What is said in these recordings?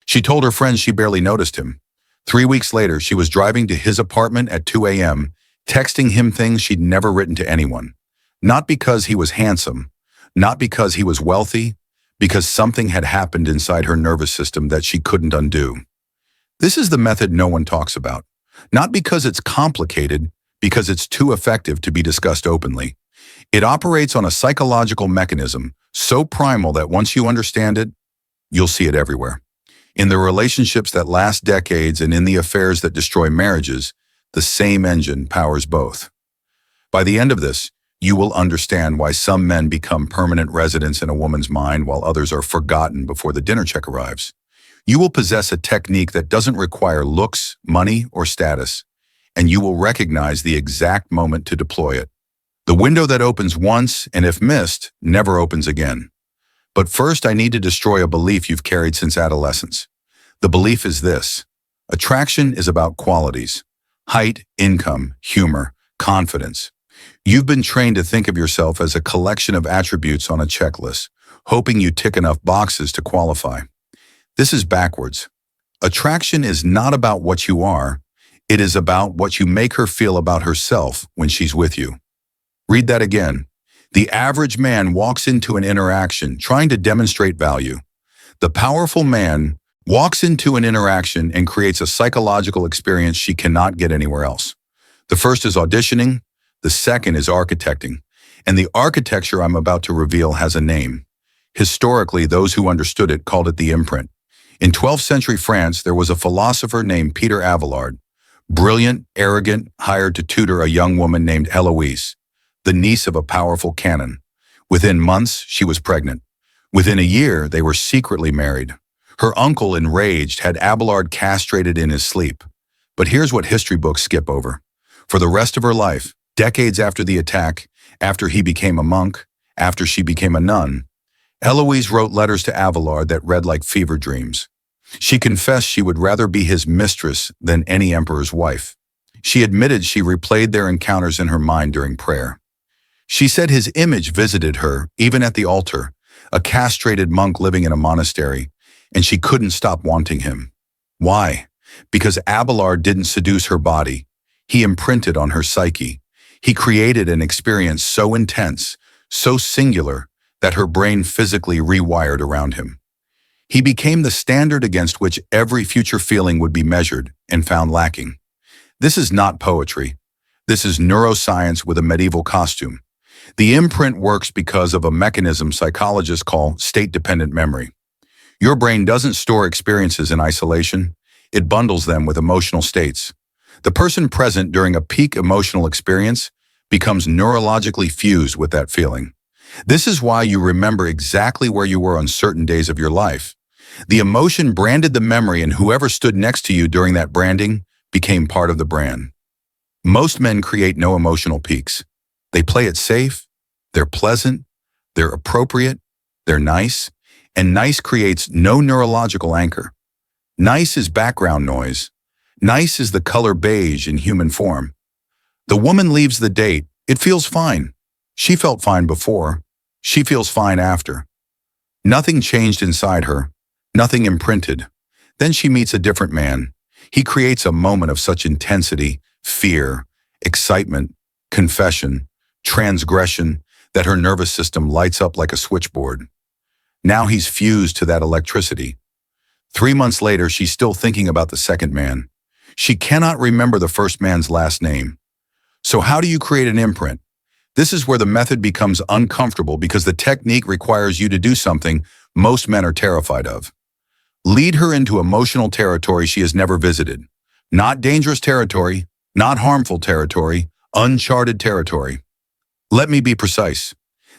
She told her friends she barely noticed him. 3 weeks later, she was driving to his apartment at 2 a.m., texting him things she'd never written to anyone. Not because he was handsome, not because he was wealthy, because something had happened inside her nervous system that she couldn't undo. This is the method no one talks about. Not because it's complicated, because it's too effective to be discussed openly. It operates on a psychological mechanism so primal that once you understand it, you'll see it everywhere. In the relationships that last decades and in the affairs that destroy marriages, the same engine powers both. By the end of this, you will understand why some men become permanent residents in a woman's mind while others are forgotten before the dinner check arrives. You will possess a technique that doesn't require looks, money, or status, and you will recognize the exact moment to deploy it. The window that opens once, and if missed, never opens again. But first, I need to destroy a belief you've carried since adolescence. The belief is this: attraction is about qualities: height, income, humor, confidence. You've been trained to think of yourself as a collection of attributes on a checklist, hoping you tick enough boxes to qualify. This is backwards. Attraction is not about what you are. It is about what you make her feel about herself when she's with you. Read that again. The average man walks into an interaction trying to demonstrate value. The powerful man walks into an interaction and creates a psychological experience she cannot get anywhere else. The first is auditioning. The second is architecting. And the architecture I'm about to reveal has a name. Historically, those who understood it called it the imprint. In 12th century France, there was a philosopher named Peter Abelard. Brilliant, arrogant, hired to tutor a young woman named Eloise, the niece of a powerful canon. Within months, she was pregnant. Within a year, they were secretly married. Her uncle, enraged, had Abelard castrated in his sleep. But here's what history books skip over. For the rest of her life, decades after the attack, after he became a monk, after she became a nun, Eloise wrote letters to Abelard that read like fever dreams. She confessed she would rather be his mistress than any emperor's wife. She admitted she replayed their encounters in her mind during prayer. She said his image visited her, even at the altar, a castrated monk living in a monastery, and she couldn't stop wanting him. Why? Because Abelard didn't seduce her body. He imprinted on her psyche. He created an experience so intense, so singular, that her brain physically rewired around him. He became the standard against which every future feeling would be measured and found lacking. This is not poetry. This is neuroscience with a medieval costume. The imprint works because of a mechanism psychologists call state-dependent memory. Your brain doesn't store experiences in isolation. It bundles them with emotional states. The person present during a peak emotional experience becomes neurologically fused with that feeling. This is why you remember exactly where you were on certain days of your life. The emotion branded the memory, and whoever stood next to you during that branding became part of the brand. Most men create no emotional peaks. They play it safe, they're pleasant, they're appropriate, they're nice, and nice creates no neurological anchor. Nice is background noise. Nice is the color beige in human form. The woman leaves the date. It feels fine. She felt fine before. She feels fine after. Nothing changed inside her. Nothing imprinted. Then she meets a different man. He creates a moment of such intensity, fear, excitement, confession, transgression, that her nervous system lights up like a switchboard. Now he's fused to that electricity. 3 months later, she's still thinking about the second man. She cannot remember the first man's last name. So how do you create an imprint? This is where the method becomes uncomfortable because the technique requires you to do something most men are terrified of. Lead her into emotional territory she has never visited. Not dangerous territory, not harmful territory, uncharted territory. Let me be precise.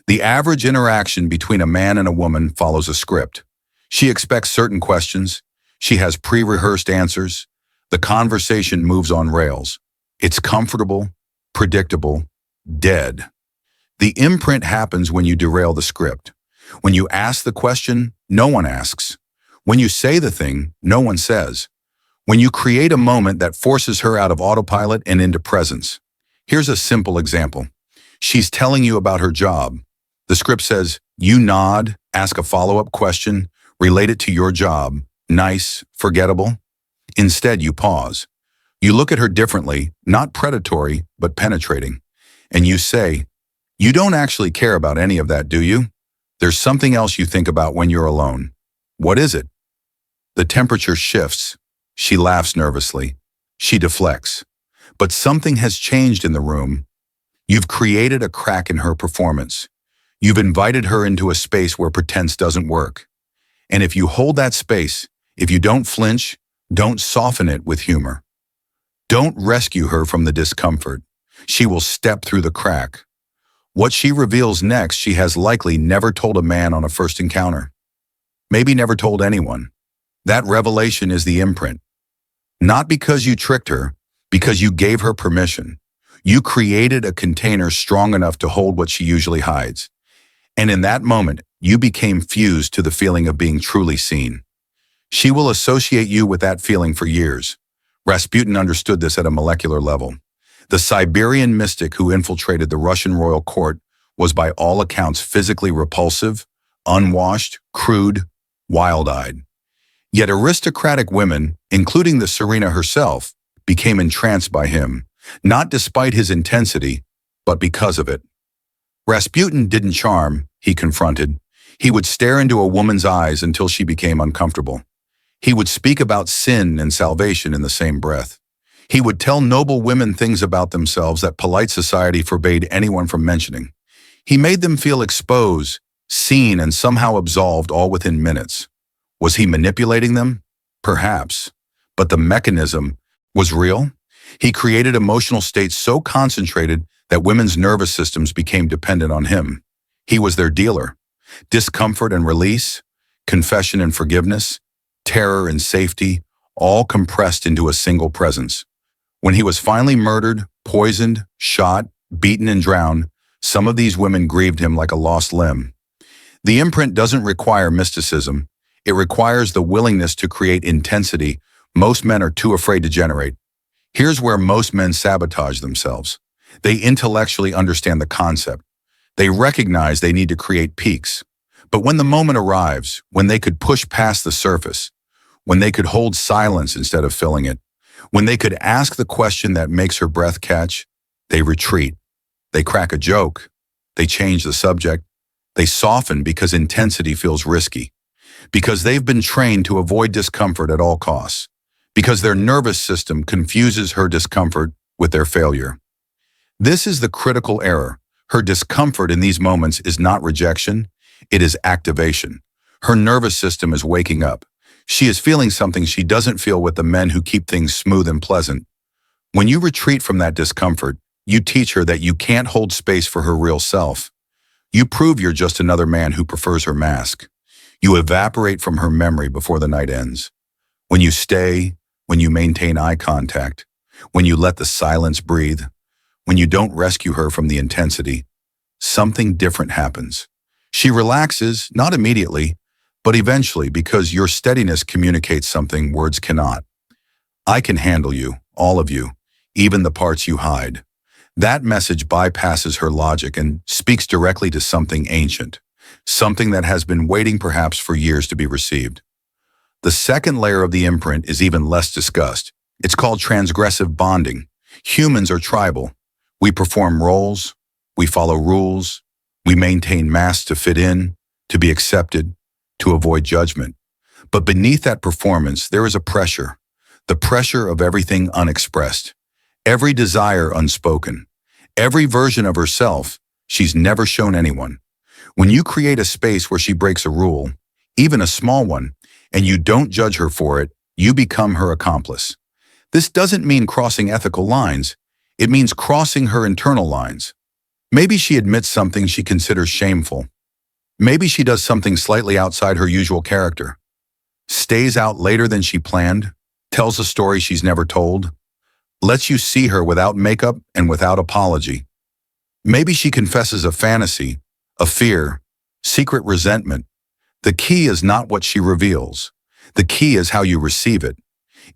The average interaction between a man and a woman follows a script. She expects certain questions. She has pre-rehearsed answers. The conversation moves on rails. It's comfortable, predictable, dead. The imprint happens when you derail the script. When you ask the question, no one asks. When you say the thing, no one says. When you create a moment that forces her out of autopilot and into presence. Here's a simple example. She's telling you about her job. The script says, you nod, ask a follow-up question, relate it to your job, nice, forgettable. Instead, you pause. You look at her differently, not predatory, but penetrating. And you say, "You don't actually care about any of that, do you? There's something else you think about when you're alone. What is it?" The temperature shifts. She laughs nervously. She deflects. But something has changed in the room. You've created a crack in her performance. You've invited her into a space where pretense doesn't work. And if you hold that space, if you don't flinch, don't soften it with humor. Don't rescue her from the discomfort. She will step through the crack. What she reveals next, she has likely never told a man on a first encounter. Maybe never told anyone. That revelation is the imprint. Not because you tricked her, because you gave her permission. You created a container strong enough to hold what she usually hides. And in that moment, you became fused to the feeling of being truly seen. She will associate you with that feeling for years. Rasputin understood this at a molecular level. The Siberian mystic who infiltrated the Russian royal court was by all accounts physically repulsive, unwashed, crude, wild-eyed. Yet aristocratic women, including the Serena herself, became entranced by him, not despite his intensity, but because of it. Rasputin didn't charm, he confronted. He would stare into a woman's eyes until she became uncomfortable. He would speak about sin and salvation in the same breath. He would tell noble women things about themselves that polite society forbade anyone from mentioning. He made them feel exposed, seen, and somehow absolved all within minutes. Was he manipulating them? Perhaps. But the mechanism was real. He created emotional states so concentrated that women's nervous systems became dependent on him. He was their dealer. Discomfort and release, confession and forgiveness, terror and safety, all compressed into a single presence. When he was finally murdered, poisoned, shot, beaten, and drowned, some of these women grieved him like a lost limb. The imprint doesn't require mysticism. It requires the willingness to create intensity most men are too afraid to generate. Here's where most men sabotage themselves. They intellectually understand the concept. They recognize they need to create peaks. But when the moment arrives, when they could push past the surface, when they could hold silence instead of filling it, when they could ask the question that makes her breath catch, they retreat. They crack a joke. They change the subject. They soften because intensity feels risky. Because they've been trained to avoid discomfort at all costs. Because their nervous system confuses her discomfort with their failure. This is the critical error. Her discomfort in these moments is not rejection, it is activation. Her nervous system is waking up. She is feeling something she doesn't feel with the men who keep things smooth and pleasant. When you retreat from that discomfort, you teach her that you can't hold space for her real self. You prove you're just another man who prefers her mask. You evaporate from her memory before the night ends. When you stay, when you maintain eye contact, when you let the silence breathe, when you don't rescue her from the intensity, something different happens. She relaxes, not immediately, but eventually, because your steadiness communicates something words cannot. I can handle you, all of you, even the parts you hide. That message bypasses her logic and speaks directly to something ancient, something that has been waiting perhaps for years to be received. The second layer of the imprint is even less discussed. It's called transgressive bonding. Humans are tribal. We perform roles, we follow rules, we maintain masks to fit in, to be accepted, to avoid judgment. But beneath that performance, there is a pressure, the pressure of everything unexpressed, every desire unspoken, every version of herself she's never shown anyone. When you create a space where she breaks a rule, even a small one, and you don't judge her for it, you become her accomplice. This doesn't mean crossing ethical lines. It means crossing her internal lines. Maybe she admits something she considers shameful. Maybe she does something slightly outside her usual character. Stays out later than she planned, tells a story she's never told, lets you see her without makeup and without apology. Maybe she confesses a fantasy, a fear, secret resentment. The key is not what she reveals. The key is how you receive it.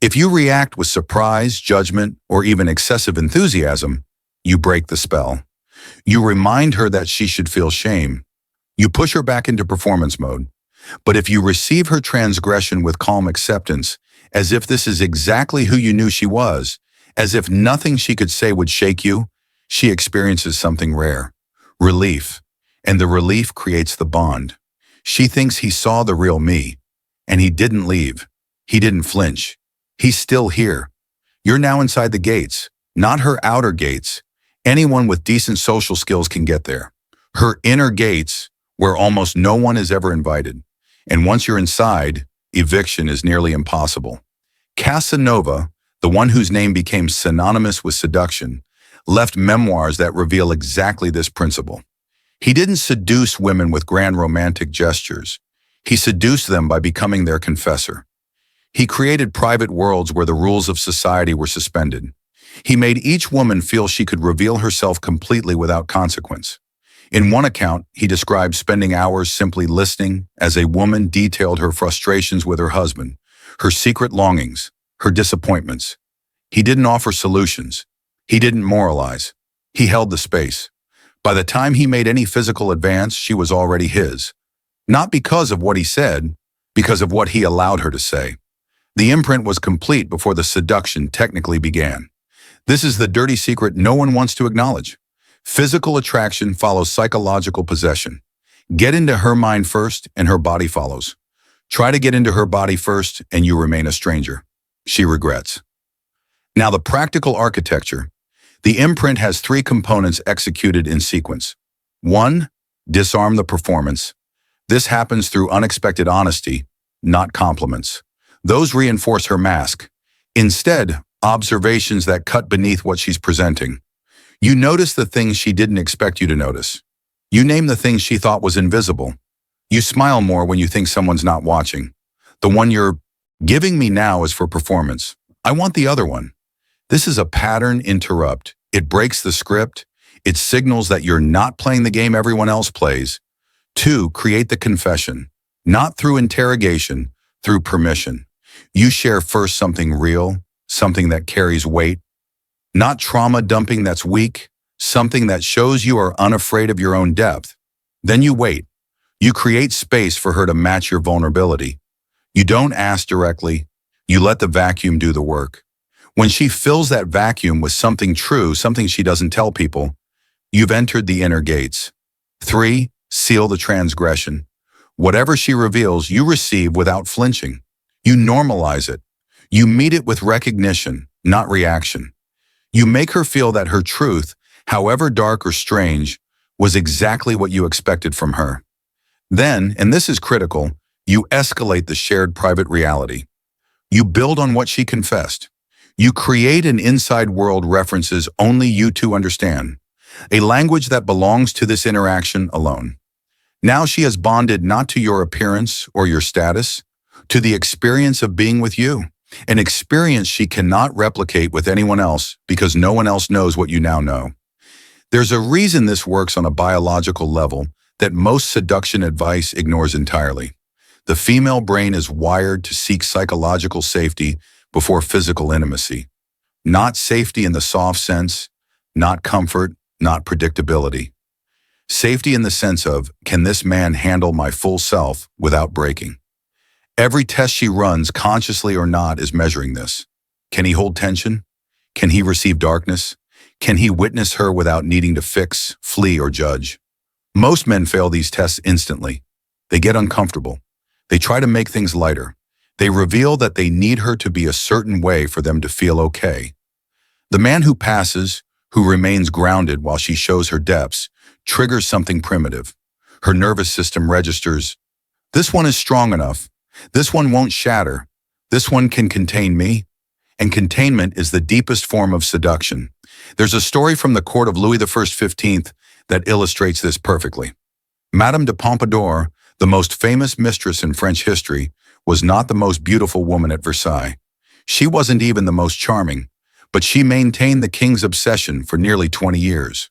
If you react with surprise, judgment, or even excessive enthusiasm, you break the spell. You remind her that she should feel shame. You push her back into performance mode. But if you receive her transgression with calm acceptance, as if this is exactly who you knew she was, as if nothing she could say would shake you, she experiences something rare: relief. And the relief creates the bond. She thinks he saw the real me, and he didn't leave. He didn't flinch. He's still here. You're now inside the gates, not her outer gates. Anyone with decent social skills can get there. Her inner gates, where almost no one is ever invited. And once you're inside, eviction is nearly impossible. Casanova, the one whose name became synonymous with seduction, left memoirs that reveal exactly this principle. He didn't seduce women with grand romantic gestures. He seduced them by becoming their confessor. He created private worlds where the rules of society were suspended. He made each woman feel she could reveal herself completely without consequence. In one account, he described spending hours simply listening as a woman detailed her frustrations with her husband, her secret longings, her disappointments. He didn't offer solutions. He didn't moralize. He held the space. By the time he made any physical advance, she was already his. Not because of what he said, because of what he allowed her to say. The imprint was complete before the seduction technically began. This is the dirty secret no one wants to acknowledge. Physical attraction follows psychological possession. Get into her mind first, and her body follows. Try to get into her body first, and you remain a stranger. She regrets. Now, the practical architecture. The imprint has three components executed in sequence. 1. Disarm the performance. This happens through unexpected honesty, not compliments. Those reinforce her mask. Instead, observations that cut beneath what she's presenting. You notice the things she didn't expect you to notice. You name the things she thought was invisible. You smile more when you think someone's not watching. The one you're giving me now is for performance. I want the other one. This is a pattern interrupt. It breaks the script. It signals that you're not playing the game everyone else plays. 2. Create the confession. Not through interrogation, through permission. You share first something real, something that carries weight. Not trauma dumping that's weak, something that shows you are unafraid of your own depth. Then you wait. You create space for her to match your vulnerability. You don't ask directly. You let the vacuum do the work. When she fills that vacuum with something true, something she doesn't tell people, you've entered the inner gates. 3. Seal the transgression. Whatever she reveals, you receive without flinching. You normalize it. You meet it with recognition, not reaction. You make her feel that her truth, however dark or strange, was exactly what you expected from her. Then, and this is critical, you escalate the shared private reality. You build on what she confessed. You create an inside world references only you two understand, a language that belongs to this interaction alone. Now she has bonded not to your appearance or your status, to the experience of being with you, an experience she cannot replicate with anyone else because no one else knows what you now know. There's a reason this works on a biological level that most seduction advice ignores entirely. The female brain is wired to seek psychological safety before physical intimacy. Not safety in the soft sense, not comfort, not predictability. Safety in the sense of, can this man handle my full self without breaking? Every test she runs, consciously or not, is measuring this. Can he hold tension? Can he receive darkness? Can he witness her without needing to fix, flee, or judge? Most men fail these tests instantly. They get uncomfortable. They try to make things lighter. They reveal that they need her to be a certain way for them to feel okay. The man who passes, who remains grounded while she shows her depths, triggers something primitive. Her nervous system registers, this one is strong enough. This one won't shatter. This one can contain me. And containment is the deepest form of seduction. There's a story from the court of Louis XV that illustrates this perfectly. Madame de Pompadour, the most famous mistress in French history, was not the most beautiful woman at Versailles. She wasn't even the most charming, but she maintained the king's obsession for nearly 20 years.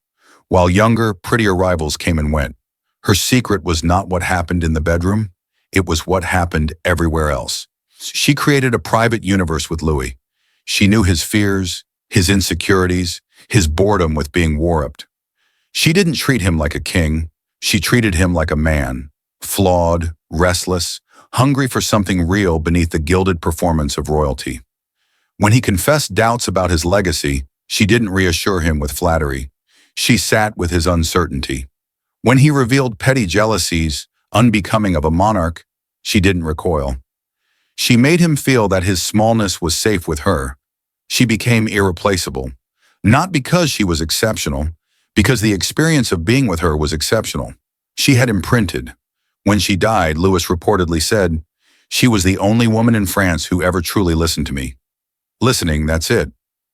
While younger, prettier rivals came and went, her secret was not what happened in the bedroom. It was what happened everywhere else. She created a private universe with Louis. She knew his fears, his insecurities, his boredom with being warped. She didn't treat him like a king. She treated him like a man, flawed, restless, hungry for something real beneath the gilded performance of royalty. When he confessed doubts about his legacy, she didn't reassure him with flattery. She sat with his uncertainty. When he revealed petty jealousies, unbecoming of a monarch, she didn't recoil. She made him feel that his smallness was safe with her. She became irreplaceable, not because she was exceptional, because the experience of being with her was exceptional. She had imprinted. When she died, Louis reportedly said, "She was the only woman in France who ever truly listened to me." Listening, that's it.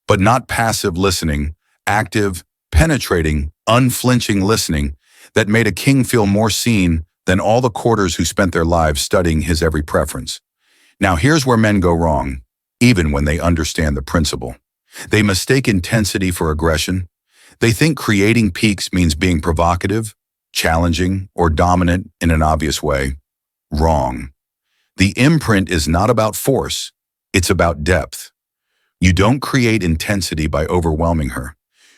But not passive listening, active, penetrating, unflinching listening that made a king feel more seen than all the courtiers who spent their lives studying his every preference. Now here's where men go wrong, even when they understand the principle. They mistake intensity for aggression. They think creating peaks means being provocative, challenging, or dominant in an obvious way. Wrong. The imprint is not about force, it's about depth. You don't create intensity by overwhelming her.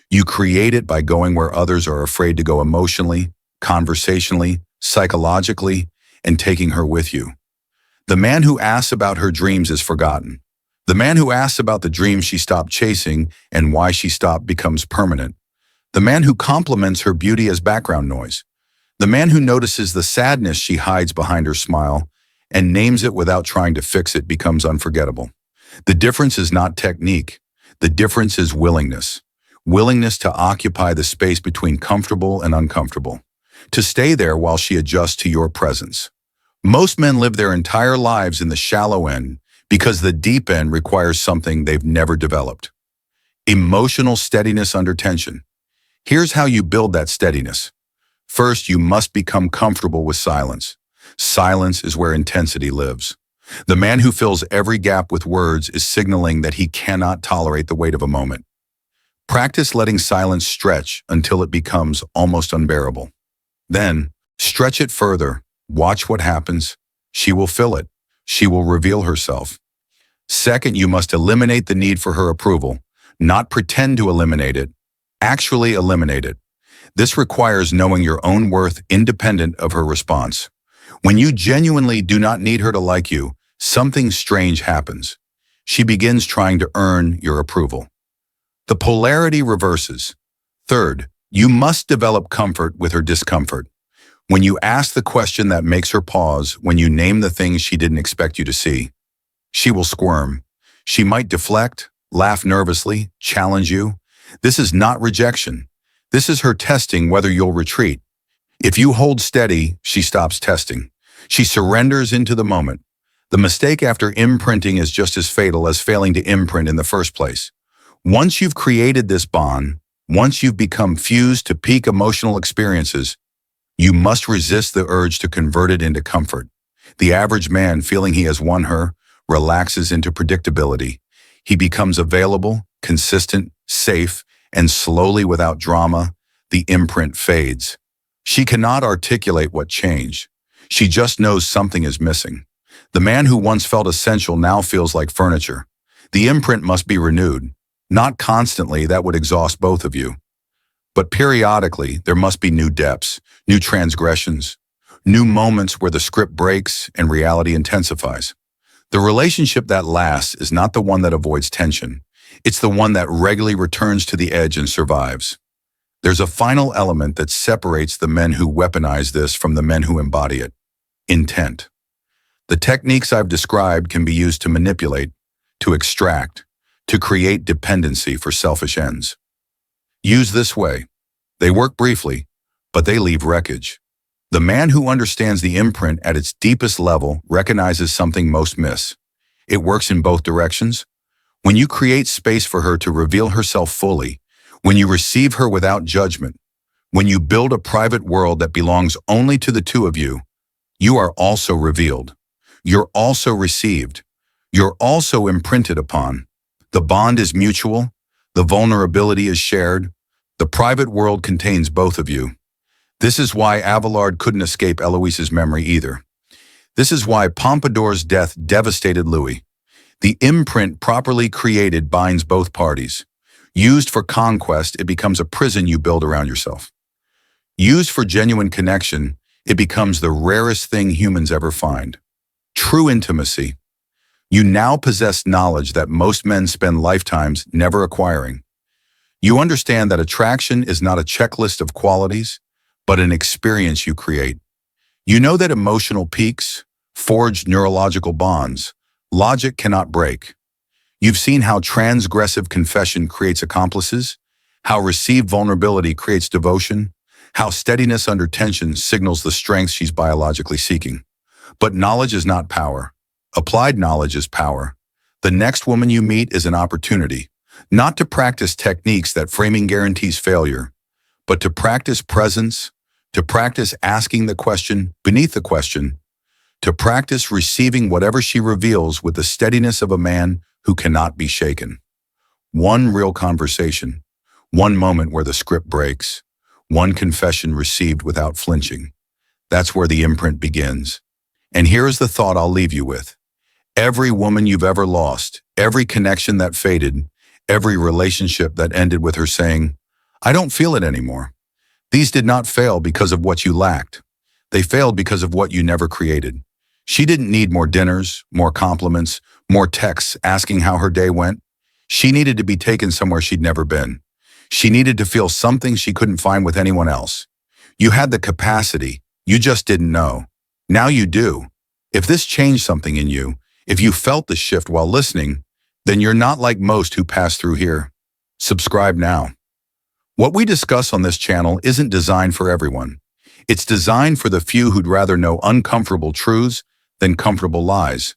You create it by going where others are afraid to go emotionally, conversationally, psychologically, and taking her with you. The man who asks about her dreams is forgotten. The man who asks about the dreams she stopped chasing and why she stopped becomes permanent. The man who compliments her beauty as background noise. The man who notices the sadness she hides behind her smile and names it without trying to fix it becomes unforgettable. The difference is not technique. The difference is willingness. Willingness to occupy the space between comfortable and uncomfortable. To stay there while she adjusts to your presence. Most men live their entire lives in the shallow end because the deep end requires something they've never developed. Emotional steadiness under tension. Here's how you build that steadiness. First, you must become comfortable with silence. Silence is where intensity lives. The man who fills every gap with words is signaling that he cannot tolerate the weight of a moment. Practice letting silence stretch until it becomes almost unbearable. Then, stretch it further. Watch what happens. She will fill it. She will reveal herself. Second, you must eliminate the need for her approval. Not pretend to eliminate it. Actually eliminate it. This requires knowing your own worth independent of her response. When you genuinely do not need her to like you, something strange happens. She begins trying to earn your approval. The polarity reverses. Third, you must develop comfort with her discomfort. When you ask the question that makes her pause, when you name the things she didn't expect you to see, she will squirm. She might deflect, laugh nervously, challenge you. This is not rejection. This is her testing whether you'll retreat. If you hold steady, she stops testing. She surrenders into the moment. The mistake after imprinting is just as fatal as failing to imprint in the first place. Once you've created this bond, once you've become fused to peak emotional experiences, you must resist the urge to convert it into comfort. The average man, feeling he has won her, relaxes into predictability. He becomes available, consistent, safe, and slowly, without drama, the imprint fades. She cannot articulate what changed. She just knows something is missing. The man who once felt essential now feels like furniture. The imprint must be renewed. Not constantly, that would exhaust both of you. But periodically, there must be new depths, new transgressions, new moments where the script breaks and reality intensifies. The relationship that lasts is not the one that avoids tension. It's the one that regularly returns to the edge and survives. There's a final element that separates the men who weaponize this from the men who embody it: intent. The techniques I've described can be used to manipulate, to extract, to create dependency for selfish ends. Used this way, they work briefly, but they leave wreckage. The man who understands the imprint at its deepest level recognizes something most miss. It works in both directions. When you create space for her to reveal herself fully, when you receive her without judgment, when you build a private world that belongs only to the two of you, you are also revealed. You're also received. You're also imprinted upon. The bond is mutual. The vulnerability is shared. The private world contains both of you. This is why Abelard couldn't escape Eloise's memory either. This is why Pompadour's death devastated Louis. The imprint properly created binds both parties. Used for conquest, it becomes a prison you build around yourself. Used for genuine connection, it becomes the rarest thing humans ever find. True intimacy. You now possess knowledge that most men spend lifetimes never acquiring. You understand that attraction is not a checklist of qualities, but an experience you create. You know that emotional peaks forge neurological bonds logic cannot break. You've seen how transgressive confession creates accomplices, how received vulnerability creates devotion, how steadiness under tension signals the strength she's biologically seeking. But knowledge is not power. Applied knowledge is power. The next woman you meet is an opportunity, not to practice techniques that framing guarantees failure, but to practice presence, to practice asking the question beneath the question, to practice receiving whatever she reveals with the steadiness of a man who cannot be shaken. One real conversation, one moment where the script breaks, one confession received without flinching. That's where the imprint begins. And here is the thought I'll leave you with. Every woman you've ever lost, every connection that faded, every relationship that ended with her saying, "I don't feel it anymore." These did not fail because of what you lacked. They failed because of what you never created. She didn't need more dinners, more compliments, more texts asking how her day went. She needed to be taken somewhere she'd never been. She needed to feel something she couldn't find with anyone else. You had the capacity, you just didn't know. Now you do. If this changed something in you, if you felt the shift while listening, then you're not like most who pass through here. Subscribe now. What we discuss on this channel isn't designed for everyone. It's designed for the few who'd rather know uncomfortable truths than comfortable lies.